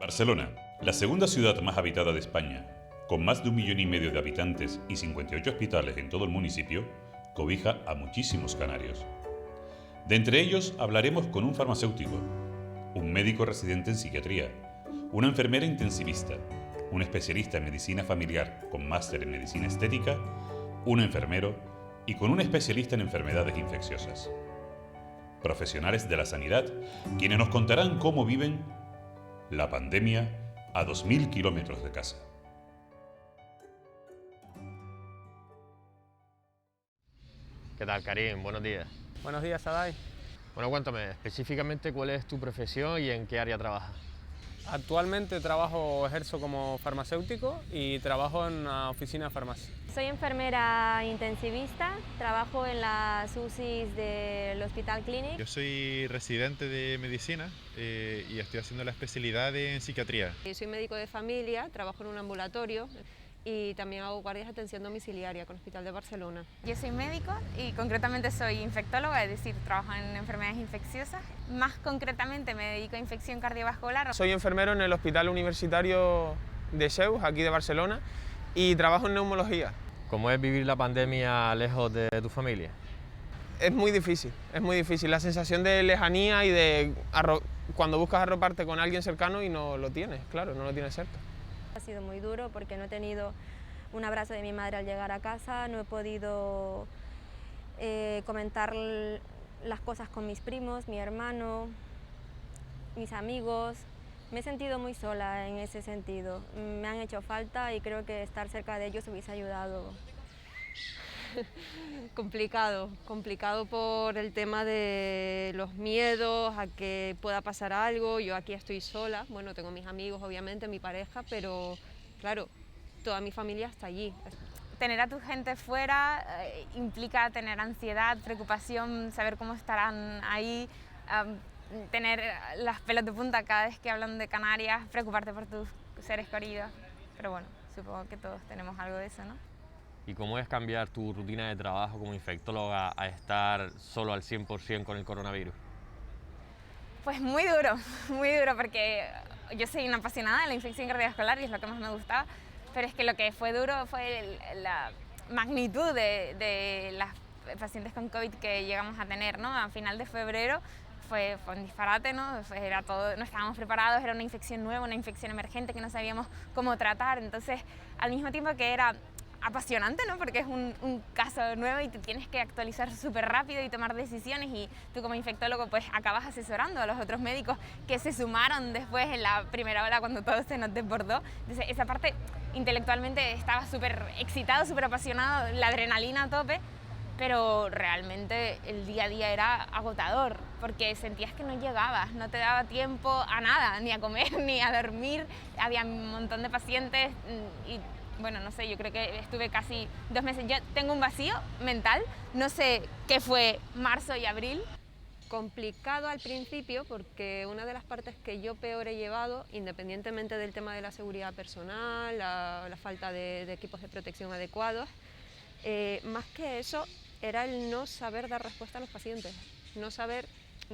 Barcelona, la segunda ciudad más habitada de España, con más de 1,5 millones de habitantes y 58 hospitales en todo el municipio, cobija a muchísimos canarios. De entre ellos hablaremos con un farmacéutico, un médico residente en psiquiatría, una enfermera intensivista, un especialista en medicina familiar con máster en medicina estética, un enfermero y con un especialista en enfermedades infecciosas. Profesionales de la sanidad, quienes nos contarán cómo viven la pandemia a 2.000 kilómetros de casa. ¿Qué tal, Karim? Buenos días. Buenos días, Sadai. Bueno, cuéntame específicamente cuál es tu profesión y en qué área trabajas. Actualmente ejerzo como farmacéutico y trabajo en una oficina de farmacia. Soy enfermera intensivista, trabajo en las UCIs del Hospital Clínic. Yo soy residente de medicina y estoy haciendo la especialidad en psiquiatría. Soy médico de familia, trabajo en un ambulatorio y también hago guardias de atención domiciliaria con el Hospital de Barcelona. Yo soy médico y concretamente soy infectóloga, es decir, trabajo en enfermedades infecciosas. Más concretamente me dedico a infección cardiovascular. Soy enfermero en el Hospital Universitario de Zeus, aquí de Barcelona, y trabajo en neumología. ¿Cómo es vivir la pandemia lejos de tu familia? Es muy difícil, es muy difícil. La sensación de lejanía y de cuando buscas arroparte con alguien cercano y no lo tienes, claro, no lo tienes cerca. Ha sido muy duro porque no he tenido un abrazo de mi madre al llegar a casa, no he podido comentar las cosas con mis primos, mi hermano, mis amigos. Me he sentido muy sola en ese sentido. Me han hecho falta y creo que estar cerca de ellos hubiese ayudado. Complicado por el tema de los miedos a que pueda pasar algo. Yo aquí estoy sola, bueno, tengo mis amigos, obviamente, mi pareja, pero claro, toda mi familia está allí. Tener a tu gente fuera implica tener ansiedad, preocupación, saber cómo estarán ahí, tener las pelos de punta cada vez que hablan de Canarias, preocuparte por tus seres queridos. Pero bueno, supongo que todos tenemos algo de eso, ¿no? ¿Y cómo es cambiar tu rutina de trabajo como infectóloga a estar solo al 100% con el coronavirus? Pues muy duro, porque yo soy una apasionada de la infección cardiovascular y es lo que más me gustaba, pero es que lo que fue duro fue la magnitud de las pacientes con COVID que llegamos a tener, ¿no? A final de febrero fue un disparate, ¿no? Era todo, no estábamos preparados, era una infección nueva, una infección emergente que no sabíamos cómo tratar, entonces al mismo tiempo que era apasionante, ¿no? Porque es un caso nuevo y te tienes que actualizar súper rápido y tomar decisiones y tú como infectólogo pues acabas asesorando a los otros médicos que se sumaron después en la primera ola cuando todo se nos desbordó. Entonces esa parte intelectualmente estaba súper excitado, súper apasionado, la adrenalina a tope, pero realmente el día a día era agotador porque sentías que no llegabas, no te daba tiempo a nada, ni a comer, ni a dormir, había un montón de pacientes y bueno, no sé, yo creo que estuve casi 2 meses. Yo tengo un vacío mental, no sé qué fue marzo y abril. Complicado al principio porque una de las partes que yo peor he llevado, independientemente del tema de la seguridad personal, la falta de equipos de protección adecuados, más que eso era el no saber dar respuesta a los pacientes, no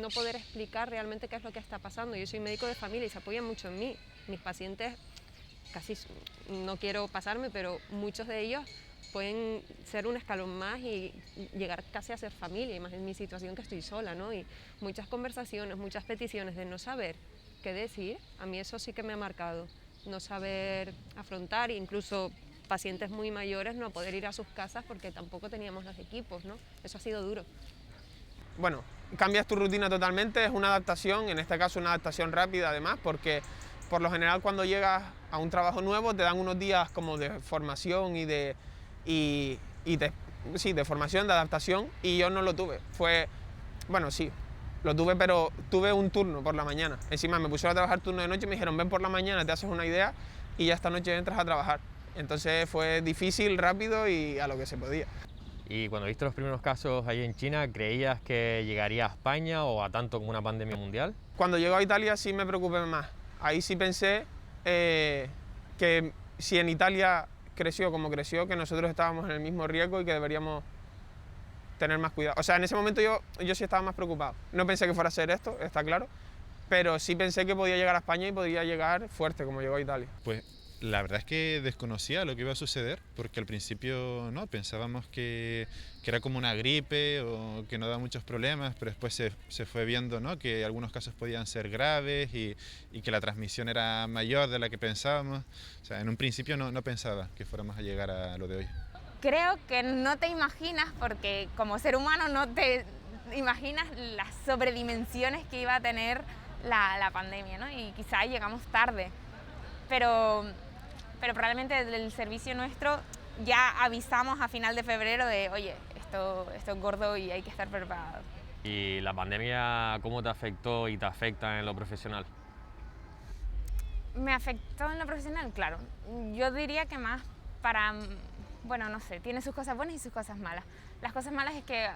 poder explicar realmente qué es lo que está pasando. Yo soy médico de familia y se apoyan mucho en mí. Mis pacientes, casi, no quiero pasarme, pero muchos de ellos pueden ser un escalón más y llegar casi a ser familia, y más en mi situación que estoy sola, ¿no? Y muchas conversaciones, muchas peticiones de no saber qué decir, a mí eso sí que me ha marcado, no saber afrontar, incluso pacientes muy mayores no poder ir a sus casas porque tampoco teníamos los equipos, ¿no? Eso ha sido duro. Bueno, cambias tu rutina totalmente, es una adaptación, en este caso una adaptación rápida además, porque por lo general cuando llegas a un trabajo nuevo te dan unos días como de formación de formación, de adaptación, y yo no lo tuve. Bueno, sí, lo tuve, pero tuve un turno por la mañana. Encima me pusieron a trabajar turno de noche y me dijeron, ven por la mañana, te haces una idea y ya esta noche entras a trabajar. Entonces fue difícil, rápido y a lo que se podía. Y cuando viste los primeros casos ahí en China, ¿creías que llegaría a España o a tanto como una pandemia mundial? Cuando llegó a Italia sí me preocupé más. Ahí sí pensé que si en Italia creció como creció, que nosotros estábamos en el mismo riesgo y que deberíamos tener más cuidado. O sea, en ese momento yo sí estaba más preocupado. No pensé que fuera a ser esto, está claro, pero sí pensé que podía llegar a España y podía llegar fuerte, como llegó a Italia. Pues la verdad es que desconocía lo que iba a suceder, porque al principio no pensábamos que era como una gripe o que no daba muchos problemas, pero después se fue viendo, ¿no?, que algunos casos podían ser graves y que la transmisión era mayor de la que pensábamos. O sea, en un principio no pensaba que fuéramos a llegar a lo de hoy. Creo que no te imaginas, porque como ser humano no te imaginas las sobredimensiones que iba a tener la pandemia, ¿no? Y quizá llegamos tarde, pero probablemente el servicio nuestro ya avisamos a final de febrero de, oye, esto es gordo y hay que estar preparados. ¿Y la pandemia cómo te afectó y te afecta en lo profesional? Me afectó en lo profesional, claro. Yo diría que más para, bueno, no sé, tiene sus cosas buenas y sus cosas malas. Las cosas malas es que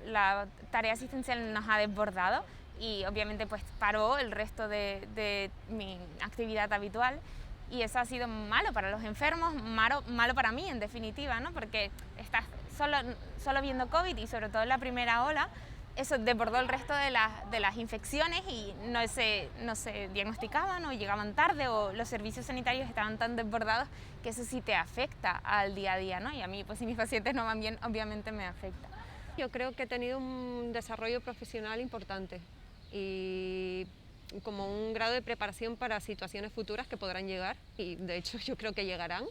la tarea asistencial nos ha desbordado y obviamente pues paró el resto de mi actividad habitual. Y eso ha sido malo para los enfermos, malo para mí en definitiva, ¿no? Porque estás solo viendo COVID y sobre todo en la primera ola, eso desbordó el resto de las infecciones y no se diagnosticaban o llegaban tarde o los servicios sanitarios estaban tan desbordados que eso sí te afecta al día a día, ¿no? Y a mí, pues si mis pacientes no van bien, obviamente me afecta. Yo creo que he tenido un desarrollo profesional importante y como un grado de preparación para situaciones futuras que podrán llegar y de hecho yo creo que llegarán.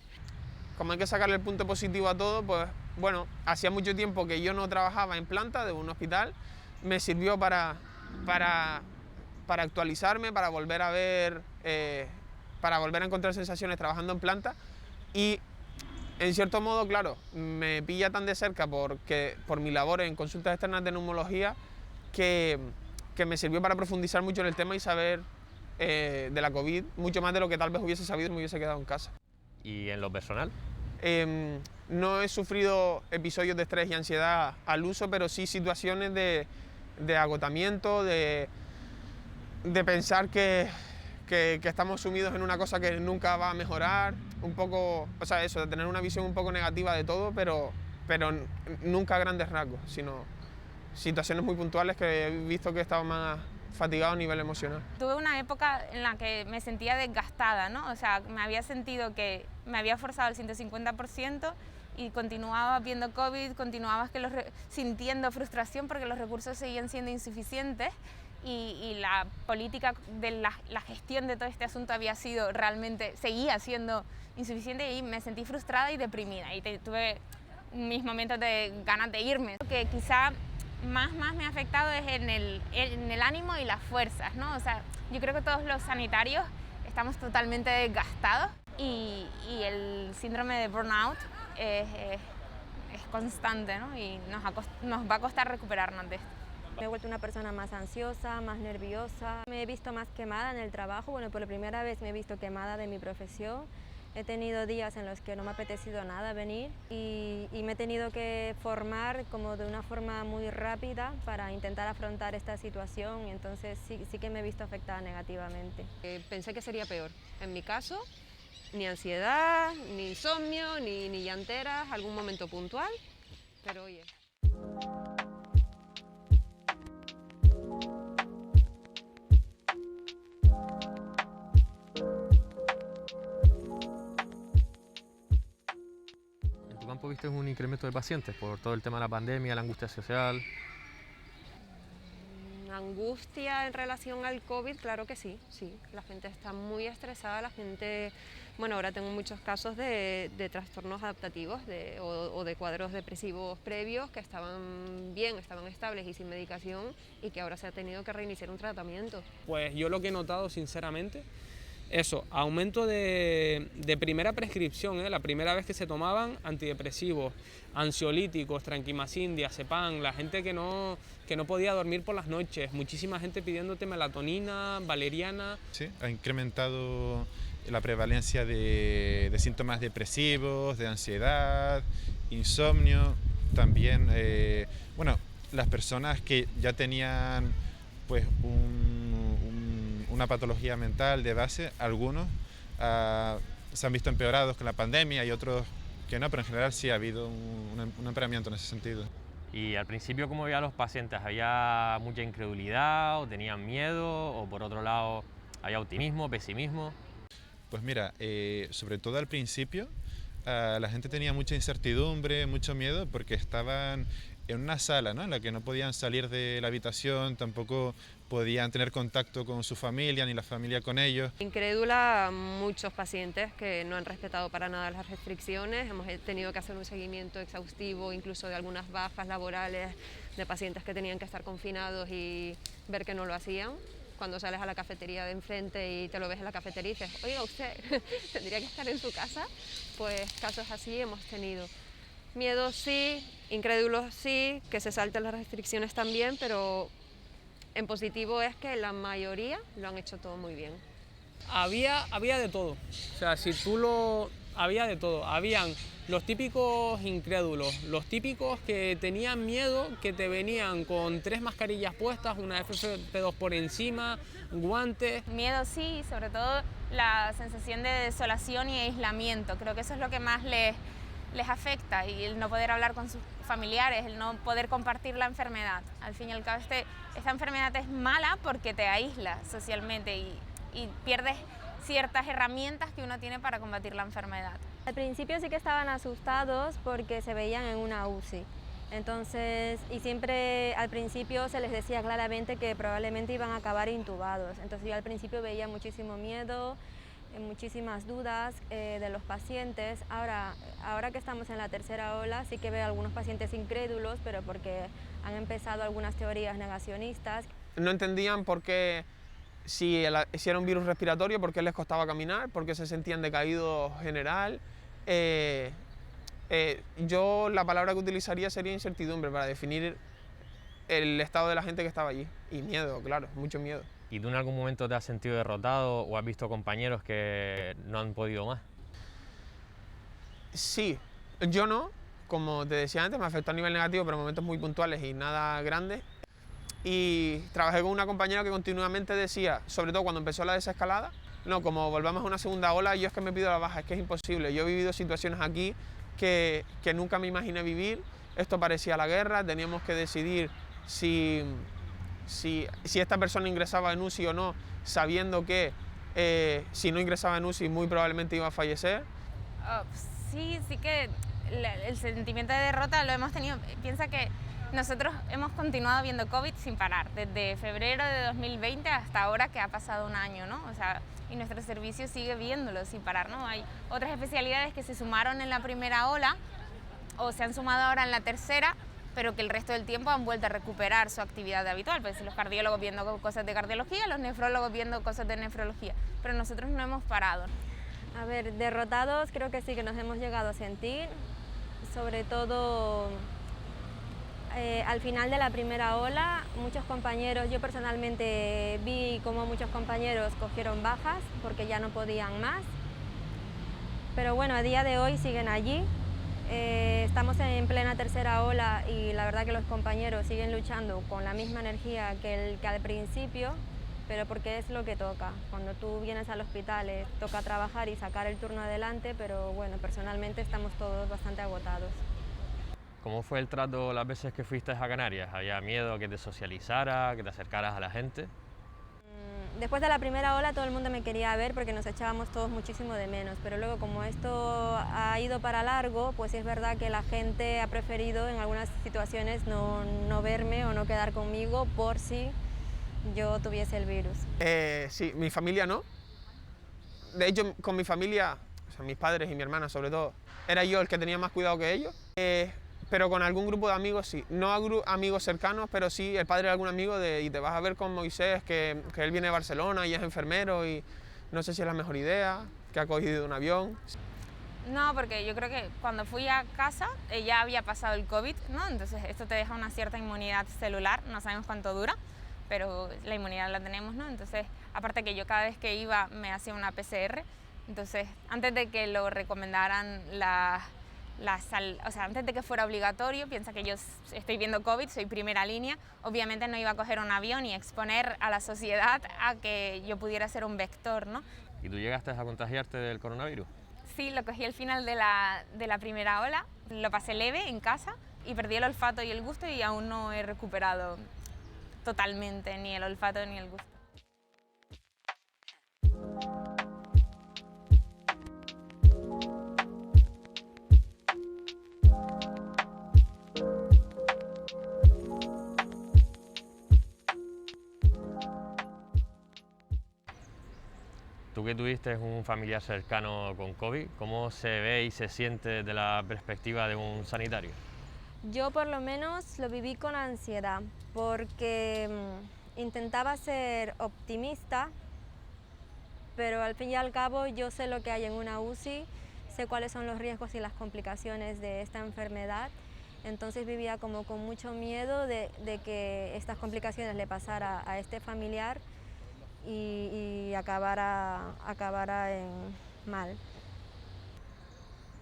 Como hay que sacarle el punto positivo a todo, pues bueno, hacía mucho tiempo que yo no trabajaba en planta de un hospital, me sirvió para actualizarme, para volver a ver, para volver a encontrar sensaciones trabajando en planta y en cierto modo, claro, me pilla tan de cerca por mi labor en consultas externas de neumología que me sirvió para profundizar mucho en el tema y saber de la COVID mucho más de lo que tal vez hubiese sabido y me hubiese quedado en casa. ¿Y en lo personal? No he sufrido episodios de estrés y ansiedad al uso, pero sí situaciones de agotamiento, de pensar que estamos sumidos en una cosa que nunca va a mejorar, un poco, o sea, eso, de tener una visión un poco negativa de todo, pero nunca a grandes rasgos, sino situaciones muy puntuales que he visto que estaba más fatigado a nivel emocional. Tuve una época en la que me sentía desgastada, ¿no? O sea, me había sentido que me había forzado el 150% y continuaba viendo COVID, continuaba sintiendo frustración porque los recursos seguían siendo insuficientes y la política de la gestión de todo este asunto seguía siendo insuficiente y me sentí frustrada y deprimida y tuve mis momentos de ganas de irme. Lo que quizá más me ha afectado es en el ánimo y las fuerzas, ¿no? O sea, yo creo que todos los sanitarios estamos totalmente desgastados y el síndrome de burnout es constante, ¿no? Y nos va a costar recuperarnos de esto. Me he vuelto una persona más ansiosa, más nerviosa. Me he visto más quemada en el trabajo. Bueno, por la primera vez me he visto quemada de mi profesión. He tenido días en los que no me ha apetecido nada venir y me he tenido que formar como de una forma muy rápida para intentar afrontar esta situación y entonces sí que me he visto afectada negativamente. Pensé que sería peor. En mi caso, ni ansiedad, ni insomnio, ni llanteras, algún momento puntual, pero oye. ¿Campo viste un incremento de pacientes por todo el tema de la pandemia, la angustia social? Angustia en relación al COVID, claro que sí. La gente está muy estresada, la gente, bueno, ahora tengo muchos casos de trastornos adaptativos o de cuadros depresivos previos que estaban bien, estaban estables y sin medicación y que ahora se ha tenido que reiniciar un tratamiento. Pues yo lo que he notado sinceramente, eso, aumento de primera prescripción, la primera vez que se tomaban antidepresivos, ansiolíticos, tranquimacin, diazepam, la gente que no podía dormir por las noches, muchísima gente pidiéndote melatonina, valeriana. Sí, ha incrementado la prevalencia de síntomas depresivos, de ansiedad, insomnio, también, bueno, las personas que ya tenían pues una patología mental de base, algunos se han visto empeorados con la pandemia y otros que no, pero en general sí ha habido un empeoramiento en ese sentido. Y al principio, ¿cómo veían los pacientes? ¿Había mucha incredulidad o tenían miedo? ¿O por otro lado, había optimismo, pesimismo? Pues mira, sobre todo al principio, la gente tenía mucha incertidumbre, mucho miedo, porque estaban en una sala, ¿no?, en la que no podían salir de la habitación, tampoco podían tener contacto con su familia, ni la familia con ellos. Incrédula muchos pacientes que no han respetado para nada las restricciones. Hemos tenido que hacer un seguimiento exhaustivo, incluso de algunas bajas laborales de pacientes que tenían que estar confinados y ver que no lo hacían. Cuando sales a la cafetería de enfrente y te lo ves en la cafetería y dices, oiga, usted tendría que estar en su casa, pues casos así hemos tenido. Miedo sí, incrédulos sí, que se salten las restricciones también, pero en positivo es que la mayoría lo han hecho todo muy bien. Había de todo. O sea, había de todo. Habían los típicos incrédulos, los típicos que tenían miedo, que te venían con 3 mascarillas puestas, una FFP2 por encima, guantes. Miedo sí, sobre todo la sensación de desolación y aislamiento. Creo que eso es lo que más les afecta, y el no poder hablar con sus familiares, el no poder compartir la enfermedad. Al fin y al cabo, esta enfermedad es mala porque te aísla socialmente y pierdes ciertas herramientas que uno tiene para combatir la enfermedad. Al principio sí que estaban asustados porque se veían en una UCI. Entonces, y siempre al principio se les decía claramente que probablemente iban a acabar intubados. Entonces yo al principio veía muchísimo miedo, muchísimas dudas de los pacientes. Ahora que estamos en la tercera ola sí que veo algunos pacientes incrédulos, pero porque han empezado algunas teorías negacionistas. No entendían por qué, si era un virus respiratorio, por qué les costaba caminar, por qué se sentían decaídos general. Yo la palabra que utilizaría sería incertidumbre para definir el estado de la gente que estaba allí. Y miedo, claro, mucho miedo. ¿Y tú en algún momento te has sentido derrotado o has visto compañeros que no han podido más? Sí, yo no, como te decía antes, me afectó a nivel negativo, pero en momentos muy puntuales y nada grandes. Y trabajé con una compañera que continuamente decía, sobre todo cuando empezó la desescalada, no, como volvamos a una segunda ola, yo es que me pido la baja, es que es imposible. Yo he vivido situaciones aquí que nunca me imaginé vivir. Esto parecía la guerra, teníamos que decidir si esta persona ingresaba en UCI o no, sabiendo que si no ingresaba en UCI muy probablemente iba a fallecer. Sí que el sentimiento de derrota lo hemos tenido. Piensa que nosotros hemos continuado viendo COVID sin parar, desde febrero de 2020 hasta ahora, que ha pasado un año, ¿no? O sea, y nuestro servicio sigue viéndolo sin parar, ¿no? Hay otras especialidades que se sumaron en la primera ola o se han sumado ahora en la tercera, pero que el resto del tiempo han vuelto a recuperar su actividad habitual. Pues los cardiólogos viendo cosas de cardiología, los nefrólogos viendo cosas de nefrología, pero nosotros no hemos parado. A ver, derrotados creo que sí que nos hemos llegado a sentir, sobre todo al final de la primera ola. Muchos compañeros, yo personalmente vi cómo muchos compañeros cogieron bajas porque ya no podían más, pero bueno, a día de hoy siguen allí. Estamos en plena tercera ola y la verdad que los compañeros siguen luchando con la misma energía que al principio, pero porque es lo que toca. Cuando tú vienes al hospital toca trabajar y sacar el turno adelante, pero bueno, personalmente estamos todos bastante agotados. ¿Cómo fue el trato las veces que fuiste a Canarias? ¿Había miedo a que te socializara, que te acercaras a la gente? Después de la primera ola todo el mundo me quería ver porque nos echábamos todos muchísimo de menos, pero luego como esto ha ido para largo, pues es verdad que la gente ha preferido en algunas situaciones no verme o no quedar conmigo por si yo tuviese el virus. Sí, mi familia no. De hecho, con mi familia, o sea, mis padres y mi hermana sobre todo, era yo el que tenía más cuidado que ellos. Pero con algún grupo de amigos sí, no amigos cercanos, pero sí el padre de algún amigo y te vas a ver con Moisés, que él viene de Barcelona y es enfermero y no sé si es la mejor idea, que ha cogido un avión. No, porque yo creo que cuando fui a casa ya había pasado el COVID, ¿no? Entonces esto te deja una cierta inmunidad celular, no sabemos cuánto dura, pero la inmunidad la tenemos, ¿no? Entonces, aparte que yo cada vez que iba me hacía una PCR, entonces antes de que lo recomendaran o sea, antes de que fuera obligatorio, piensa que yo estoy viendo COVID, soy primera línea, obviamente no iba a coger un avión y exponer a la sociedad a que yo pudiera ser un vector, ¿no? ¿Y tú llegaste a contagiarte del coronavirus? Sí, lo cogí al final de la primera ola, lo pasé leve en casa, y perdí el olfato y el gusto y aún no he recuperado totalmente ni el olfato ni el gusto. Tú que tuviste un familiar cercano con COVID, ¿cómo se ve y se siente desde la perspectiva de un sanitario? Yo por lo menos lo viví con ansiedad porque intentaba ser optimista, pero al fin y al cabo yo sé lo que hay en una UCI, sé cuáles son los riesgos y las complicaciones de esta enfermedad, entonces vivía como con mucho miedo de que estas complicaciones le pasara a este familiar y acabara en mal.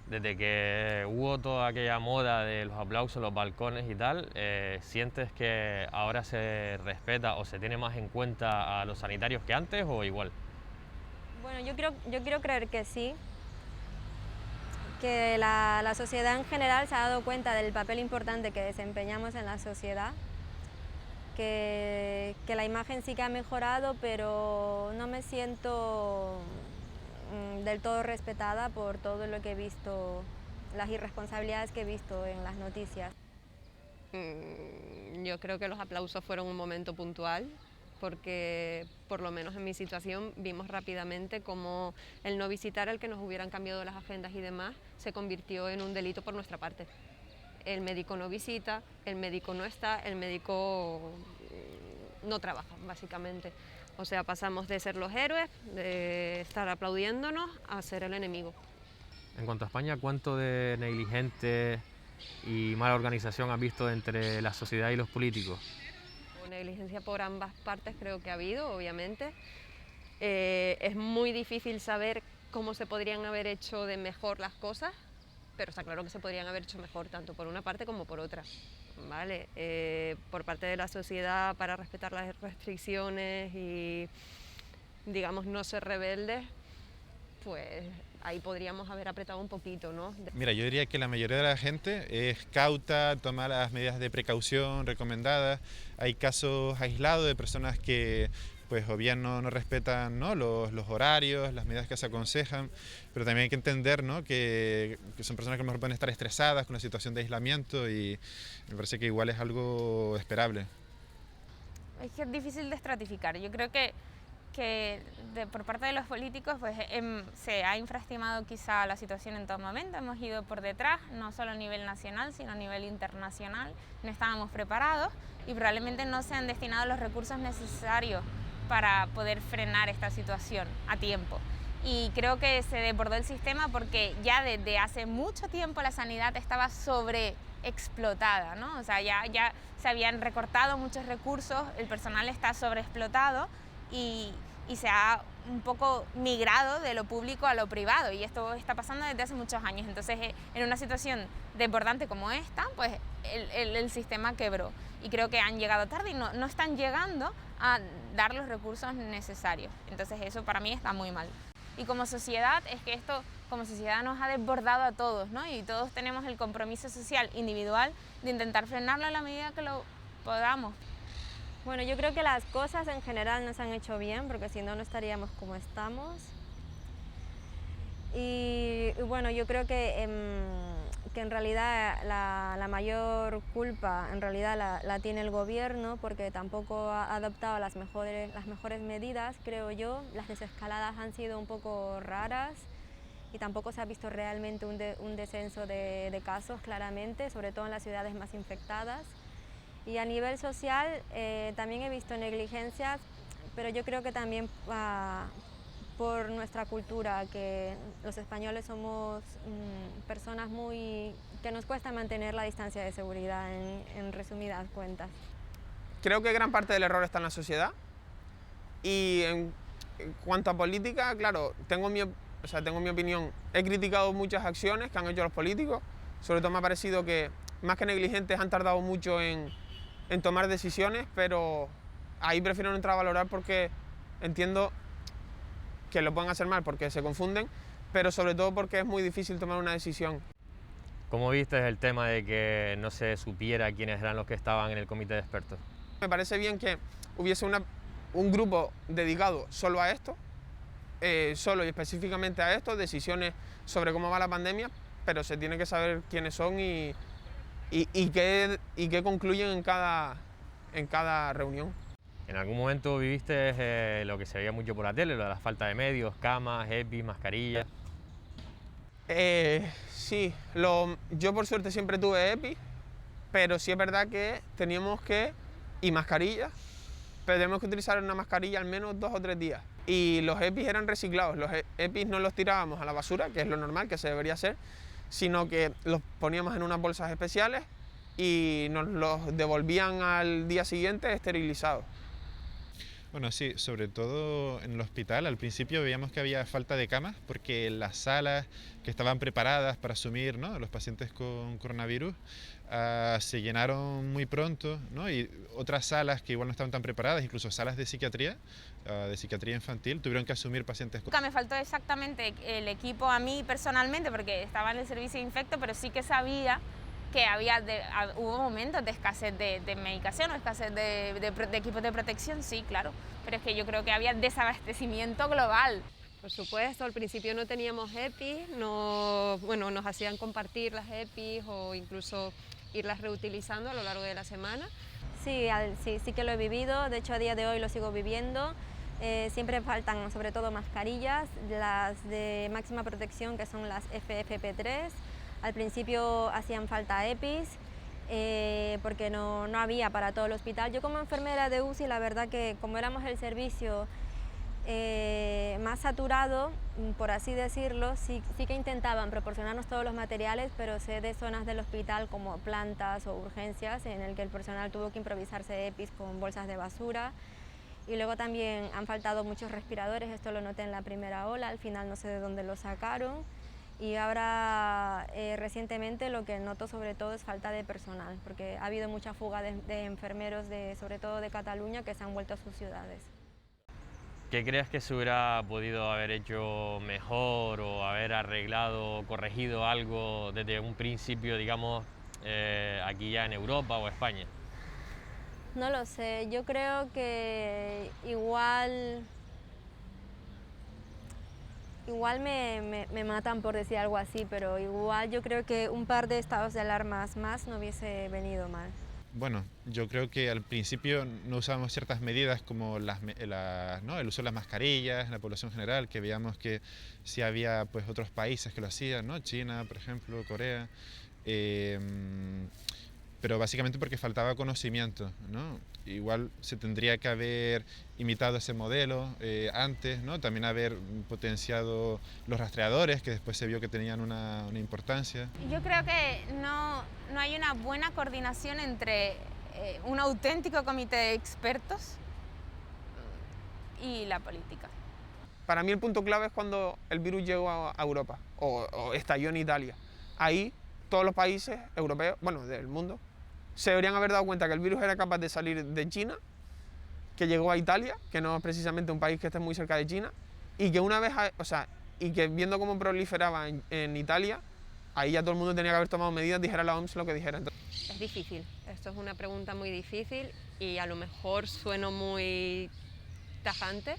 Desde que hubo toda aquella moda de los aplausos, los balcones y tal, ¿sientes que ahora se respeta o se tiene más en cuenta a los sanitarios que antes o igual? Bueno, yo quiero creer que sí, que la sociedad en general se ha dado cuenta del papel importante que desempeñamos en la sociedad, que la imagen sí que ha mejorado, pero no me siento del todo respetada por todo lo que he visto, las irresponsabilidades que he visto en las noticias. Yo creo que los aplausos fueron un momento puntual, porque por lo menos en mi situación vimos rápidamente cómo el no visitar, el que nos hubieran cambiado las agendas y demás, se convirtió en un delito por nuestra parte. El médico no visita, el médico no está, el médico no trabaja, básicamente. O sea, pasamos de ser los héroes, de estar aplaudiéndonos, a ser el enemigo. En cuanto a España, ¿cuánto de negligente y mala organización has visto entre la sociedad y los políticos? Negligencia por ambas partes creo que ha habido, obviamente. Es muy difícil saber cómo se podrían haber hecho de mejor las cosas, pero está claro que se podrían haber hecho mejor tanto por una parte como por otra. ¿Vale? Por parte de la sociedad, para respetar las restricciones y, digamos, no ser rebeldes, pues ahí podríamos haber apretado un poquito, ¿no? Mira, yo diría que la mayoría de la gente es cauta, toma las medidas de precaución recomendadas. Hay casos aislados de personas que pues o bien no respetan, ¿no?, los horarios, las medidas que se aconsejan, pero también hay que entender, ¿no?, que son personas que a lo mejor pueden estar estresadas con la situación de aislamiento y me parece que igual es algo esperable. Es que es difícil de estratificar. Yo creo que por parte de los políticos pues, se ha infraestimado quizá la situación en todo momento, hemos ido por detrás, no solo a nivel nacional, sino a nivel internacional, no estábamos preparados y probablemente no se han destinado los recursos necesarios para poder frenar esta situación a tiempo. Y creo que se desbordó el sistema porque ya desde hace mucho tiempo la sanidad estaba sobreexplotada, ¿no? O sea, ya se habían recortado muchos recursos, el personal está sobreexplotado y se ha un poco migrado de lo público a lo privado y esto está pasando desde hace muchos años. Entonces, en una situación desbordante como esta, pues el sistema quebró y creo que han llegado tarde y no están llegando a dar los recursos necesarios. Entonces, eso para mí está muy mal. Y como sociedad, es que esto como sociedad nos ha desbordado a todos, ¿no? Y todos tenemos el compromiso social individual de intentar frenarlo a la medida que lo podamos. Bueno, yo creo que las cosas en general nos han hecho bien, porque si no, no estaríamos como estamos. Y bueno, yo creo que en realidad la mayor culpa en realidad la tiene el gobierno, porque tampoco ha adoptado las mejores medidas, creo yo. Las desescaladas han sido un poco raras y tampoco se ha visto realmente un descenso de casos, claramente, sobre todo en las ciudades más infectadas. Y a nivel social también he visto negligencias, pero yo creo que también por nuestra cultura, que los españoles somos personas que nos cuesta mantener la distancia de seguridad, en resumidas cuentas. Creo que gran parte del error está en la sociedad y en cuanto a política, claro, tengo mi opinión. He criticado muchas acciones que han hecho los políticos, sobre todo me ha parecido que más que negligentes han tardado mucho en tomar decisiones, pero ahí prefiero no entrar a valorar porque entiendo que lo pueden hacer mal porque se confunden, pero sobre todo porque es muy difícil tomar una decisión. ¿Cómo viste el tema de que no se supiera quiénes eran los que estaban en el comité de expertos? Me parece bien que hubiese un grupo dedicado solo a esto, solo y específicamente a esto, decisiones sobre cómo va la pandemia, pero se tiene que saber quiénes son y qué concluyen en cada reunión. ¿En algún momento viviste lo que se veía mucho por la tele, lo de la falta de medios, camas, EPI, mascarillas? Sí, yo por suerte siempre tuve EPI, pero sí es verdad que y mascarillas, pero tenemos que utilizar una mascarilla al menos 2 o 3 días. Y los EPIs eran reciclados, los EPIs no los tirábamos a la basura, que es lo normal, que se debería hacer, sino que los poníamos en unas bolsas especiales y nos los devolvían al día siguiente esterilizados. Bueno, sí, sobre todo en el hospital. Al principio veíamos que había falta de camas porque las salas que estaban preparadas para asumir, ¿no?, a los pacientes con coronavirus se llenaron muy pronto, ¿no? Y otras salas que igual no estaban tan preparadas, incluso salas de psiquiatría infantil, tuvieron que asumir pacientes con... Nunca me faltó exactamente el equipo a mí personalmente porque estaba en el servicio de infecto, pero sí que sabía que hubo momentos de escasez de medicación o escasez de equipos de protección, sí, claro, pero es que yo creo que había desabastecimiento global. Por supuesto, al principio no teníamos EPIs, nos hacían compartir las EPIs o incluso irlas reutilizando a lo largo de la semana. Sí que lo he vivido, de hecho a día de hoy lo sigo viviendo. Siempre faltan sobre todo mascarillas, las de máxima protección que son las FFP3. Al principio hacían falta EPIs porque no había para todo el hospital. Yo como enfermera de UCI, la verdad que como éramos el servicio más saturado, por así decirlo, sí que intentaban proporcionarnos todos los materiales, pero sé de zonas del hospital como plantas o urgencias en el que el personal tuvo que improvisarse EPIs con bolsas de basura. Y luego también han faltado muchos respiradores, esto lo noté en la primera ola, al final no sé de dónde lo sacaron. Y ahora recientemente lo que noto sobre todo es falta de personal, porque ha habido mucha fuga de enfermeros, sobre todo de Cataluña, que se han vuelto a sus ciudades. ¿Qué crees que se hubiera podido haber hecho mejor o haber arreglado o corregido algo desde un principio, digamos, aquí ya en Europa o España? No lo sé, yo creo que igual me matan por decir algo así, pero igual yo creo que un par de estados de alarmas más no hubiese venido mal. Bueno, yo creo que al principio no usábamos ciertas medidas como ¿no?, el uso de las mascarillas en la población general, que veíamos que sí había pues otros países que lo hacían, ¿no?, China, por ejemplo, Corea, pero básicamente porque faltaba conocimiento, ¿no? Igual se tendría que haber imitado ese modelo antes, ¿no? También haber potenciado los rastreadores, que después se vio que tenían una importancia. Yo creo que no hay una buena coordinación entre un auténtico comité de expertos y la política. Para mí el punto clave es cuando el virus llegó a Europa o estalló en Italia. Ahí todos los países europeos, bueno, del mundo, se deberían haber dado cuenta que el virus era capaz de salir de China, que llegó a Italia, que no es precisamente un país que esté muy cerca de China, y que una vez, y que viendo cómo proliferaba en Italia, ahí ya todo el mundo tenía que haber tomado medidas, dijera la OMS lo que dijera. Es difícil, esto es una pregunta muy difícil y a lo mejor sueno muy tajante,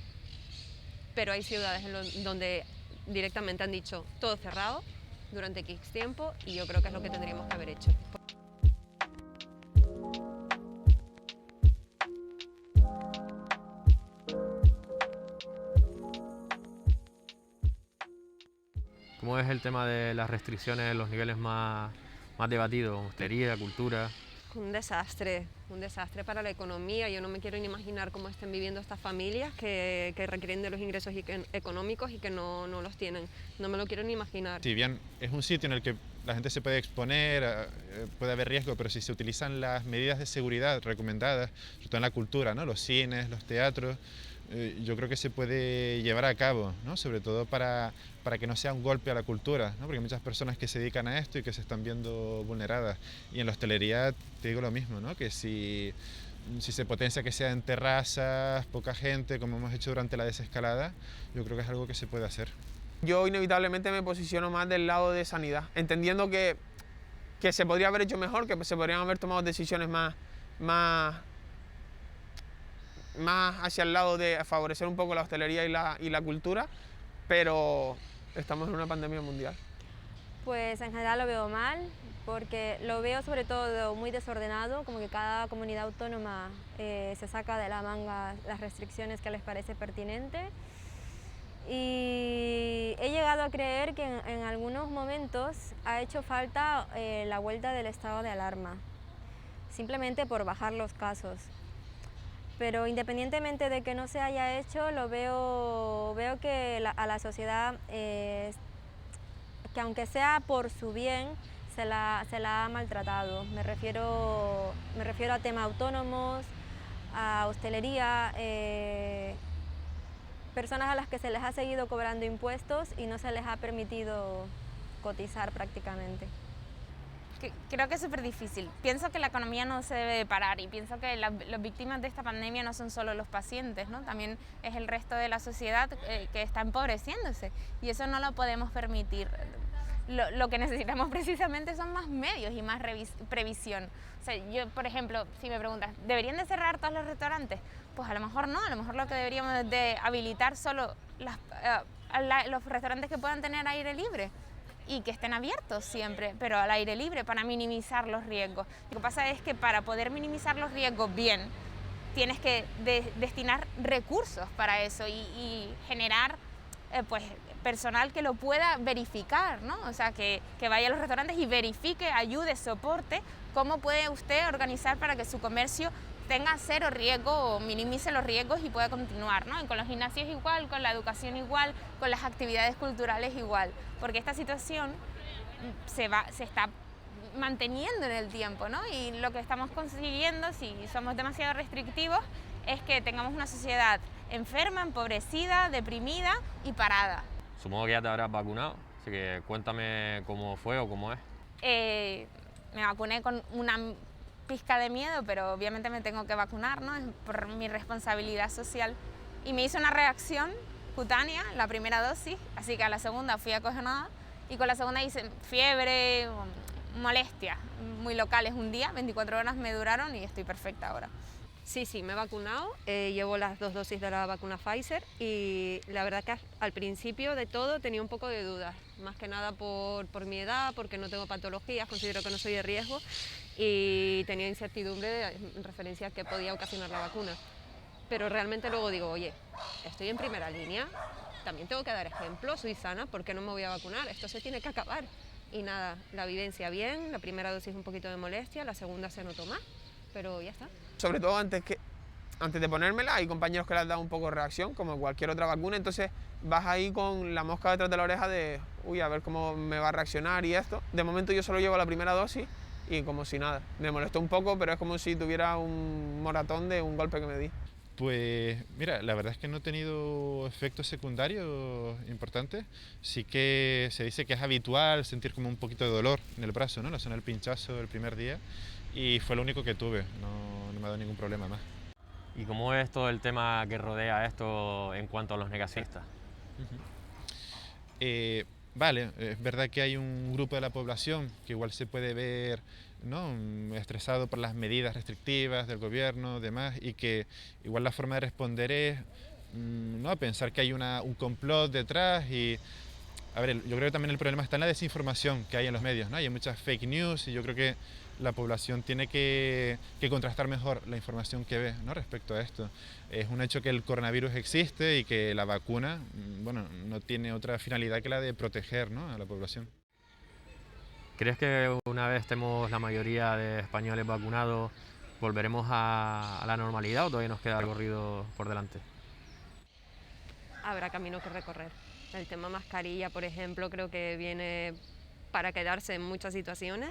pero hay ciudades donde directamente han dicho todo cerrado durante X tiempo y yo creo que es lo que tendríamos que haber hecho. ¿Cómo es el tema de las restricciones en los niveles más debatidos? Hostelería, cultura. Un desastre para la economía. Yo no me quiero ni imaginar cómo estén viviendo estas familias que requieren de los ingresos económicos y que no los tienen. No me lo quiero ni imaginar. Si bien es un sitio en el que la gente se puede exponer, puede haber riesgo, pero si se utilizan las medidas de seguridad recomendadas, sobre todo en la cultura, ¿no?, los cines, los teatros, yo creo que se puede llevar a cabo, ¿no?, sobre todo para que no sea un golpe a la cultura, ¿no?, porque hay muchas personas que se dedican a esto y que se están viendo vulneradas. Y en la hostelería te digo lo mismo, ¿no?, que si se potencia que sea en terrazas, poca gente, como hemos hecho durante la desescalada, yo creo que es algo que se puede hacer. Yo inevitablemente me posiciono más del lado de sanidad, entendiendo que que se podría haber hecho mejor, que se podrían haber tomado decisiones más hacia el lado de favorecer un poco la hostelería y la cultura, pero estamos en una pandemia mundial. Pues en general lo veo mal, porque lo veo sobre todo muy desordenado, como que cada comunidad autónoma se saca de la manga las restricciones que les parece pertinente. Y he llegado a creer que en algunos momentos ha hecho falta la vuelta del estado de alarma, simplemente por bajar los casos. Pero independientemente de que no se haya hecho, veo que a la sociedad, que aunque sea por su bien, se la ha maltratado. Me refiero a temas autónomos, a hostelería, personas a las que se les ha seguido cobrando impuestos y no se les ha permitido cotizar prácticamente. Creo que es súper difícil. Pienso que la economía no se debe de parar y pienso que las víctimas de esta pandemia no son solo los pacientes, ¿no? También es el resto de la sociedad que está empobreciéndose y eso no lo podemos permitir. Lo que necesitamos precisamente son más medios y más previsión. O sea, yo, por ejemplo, si me preguntas, ¿deberían de cerrar todos los restaurantes? Pues a lo mejor no, a lo mejor lo que deberíamos de habilitar solo los restaurantes que puedan tener aire libre y que estén abiertos siempre, pero al aire libre para minimizar los riesgos. Lo que pasa es que para poder minimizar los riesgos bien, tienes que destinar recursos para eso y generar pues, personal que lo pueda verificar, ¿no? O sea, que vaya a los restaurantes y verifique, ayude, soporte cómo puede usted organizar para que su comercio tenga cero riesgo o minimice los riesgos y pueda continuar, ¿no? Y con los gimnasios igual, con la educación igual, con las actividades culturales igual, porque esta situación se está manteniendo en el tiempo, ¿no? Y lo que estamos consiguiendo, si somos demasiado restrictivos, es que tengamos una sociedad enferma, empobrecida, deprimida y parada. Supongo que ya te habrás vacunado, así que cuéntame cómo fue o cómo es. Me vacuné con una pizca de miedo, pero obviamente me tengo que vacunar, ¿no? Es por mi responsabilidad social. Y me hizo una reacción cutánea, la primera dosis, así que a la segunda fui acojonada y con la segunda hice fiebre, molestias muy locales un día, 24 horas me duraron y estoy perfecta ahora. Sí, me he vacunado, llevo las 2 dosis de la vacuna Pfizer y la verdad que al principio de todo tenía un poco de dudas, más que nada por mi edad, porque no tengo patologías, considero que no soy de riesgo y tenía incertidumbre en referencia a qué podía ocasionar la vacuna. Pero realmente luego digo, oye, estoy en primera línea, también tengo que dar ejemplo, soy sana, ¿por qué no me voy a vacunar? Esto se tiene que acabar. Y nada, la vivencia bien, la primera dosis un poquito de molestia, la segunda se notó más, pero ya está. Sobre todo antes de ponérmela, hay compañeros que le han dado un poco de reacción, como cualquier otra vacuna, entonces vas ahí con la mosca detrás de la oreja de, uy, a ver cómo me va a reaccionar y esto. De momento yo solo llevo la primera dosis y como si nada. Me molestó un poco, pero es como si tuviera un moratón de un golpe que me di. Pues mira, la verdad es que no he tenido efectos secundarios importantes. Sí que se dice que es habitual sentir como un poquito de dolor en el brazo, ¿no? La zona del pinchazo el primer día y fue lo único que tuve, no me ha dado ningún problema más. ¿Y cómo es todo el tema que rodea esto en cuanto a los negacionistas? Vale, es verdad que hay un grupo de la población que igual se puede ver, ¿no?, estresado por las medidas restrictivas del gobierno, demás, y que igual la forma de responder es ¿no?, pensar que hay un complot detrás y... A ver, yo creo que también el problema está en la desinformación que hay en los medios, ¿no? Hay muchas fake news y yo creo que la población tiene que contrastar mejor la información que ve, ¿no?, respecto a esto. Es un hecho que el coronavirus existe y que la vacuna, bueno, no tiene otra finalidad que la de proteger, ¿no?, a la población. ¿Crees que una vez estemos la mayoría de españoles vacunados, volveremos a la normalidad o todavía nos queda recorrido por delante? Habrá camino que recorrer. El tema mascarilla, por ejemplo, creo que viene para quedarse en muchas situaciones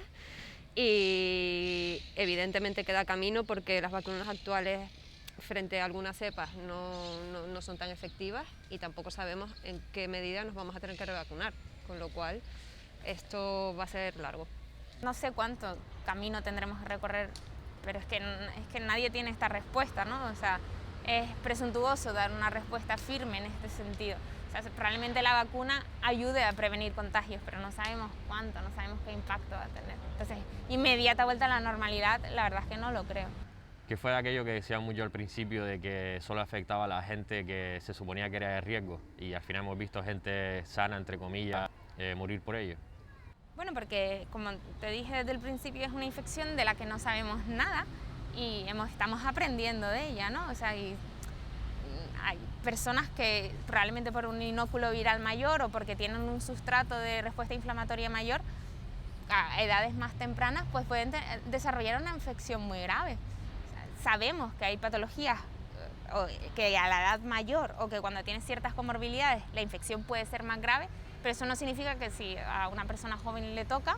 y evidentemente queda camino porque las vacunas actuales frente a algunas cepas no son tan efectivas y tampoco sabemos en qué medida nos vamos a tener que revacunar, con lo cual esto va a ser largo. No sé cuánto camino tendremos que recorrer, pero es que nadie tiene esta respuesta, ¿no? O sea, es presuntuoso dar una respuesta firme en este sentido. O sea, probablemente la vacuna ayude a prevenir contagios, pero no sabemos cuánto, no sabemos qué impacto va a tener. Entonces, inmediata vuelta a la normalidad, la verdad es que no lo creo. Que fue aquello que decían mucho al principio de que solo afectaba a la gente que se suponía que era de riesgo y al final hemos visto gente sana, entre comillas, morir por ello. Bueno, porque como te dije desde el principio es una infección de la que no sabemos nada y estamos aprendiendo de ella, ¿no? O sea, hay personas que probablemente por un inóculo viral mayor o porque tienen un sustrato de respuesta inflamatoria mayor, a edades más tempranas, pues pueden desarrollar una infección muy grave. Sabemos que hay patologías que a la edad mayor o que cuando tienes ciertas comorbilidades la infección puede ser más grave, pero eso no significa que si a una persona joven le toca,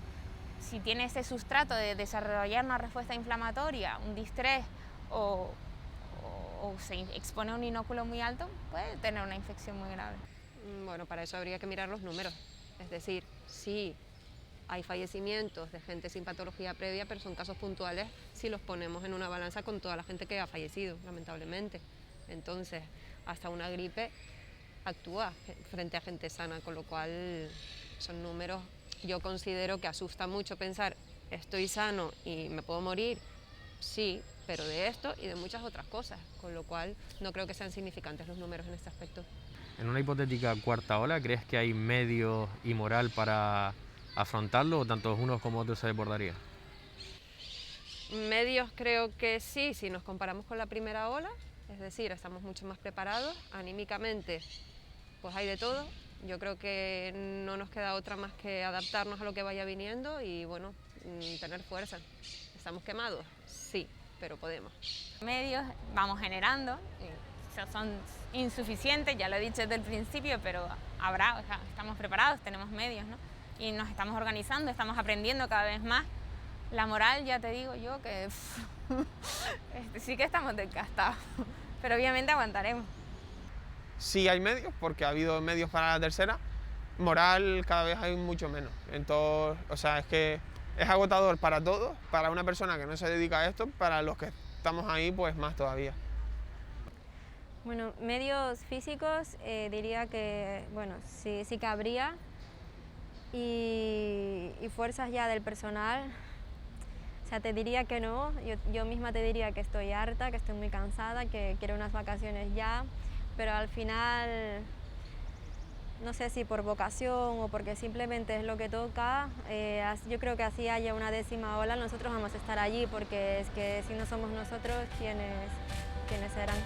si tiene ese sustrato de desarrollar una respuesta inflamatoria, un distrés o se expone a un inóculo muy alto, puede tener una infección muy grave. Bueno, para eso habría que mirar los números, es decir, sí. Hay fallecimientos de gente sin patología previa, pero son casos puntuales si los ponemos en una balanza con toda la gente que ha fallecido, lamentablemente. Entonces, hasta una gripe actúa frente a gente sana, con lo cual son números, yo considero que asusta mucho pensar, estoy sano y me puedo morir, sí, pero de esto y de muchas otras cosas, con lo cual no creo que sean significantes los números en este aspecto. En una hipotética cuarta ola, ¿crees que hay medios y moral para afrontarlo o tanto unos como otros se desbordaría? Medios creo que sí, si nos comparamos con la primera ola, es decir, estamos mucho más preparados, anímicamente pues hay de todo, yo creo que no nos queda otra más que adaptarnos a lo que vaya viniendo y bueno, tener fuerza. ¿Estamos quemados? Sí, pero podemos. Medios vamos generando, son insuficientes, ya lo he dicho desde el principio, pero habrá, o sea, estamos preparados, tenemos medios, ¿no? Y nos estamos organizando, estamos aprendiendo cada vez más. La moral, ya te digo yo, que sí que estamos desgastados, pero obviamente aguantaremos. Sí hay medios, porque ha habido medios para la tercera. Moral cada vez hay mucho menos. Entonces, o sea, es que es agotador para todos, para una persona que no se dedica a esto, para los que estamos ahí, pues más todavía. Bueno, medios físicos diría que, bueno, sí que habría. Y fuerzas ya del personal, o sea, te diría que no, yo misma te diría que estoy harta, que estoy muy cansada, que quiero unas vacaciones ya, pero al final, no sé si por vocación o porque simplemente es lo que toca, yo creo que así haya una 10ª ola, nosotros vamos a estar allí, porque es que si no somos nosotros, ¿quiénes serán?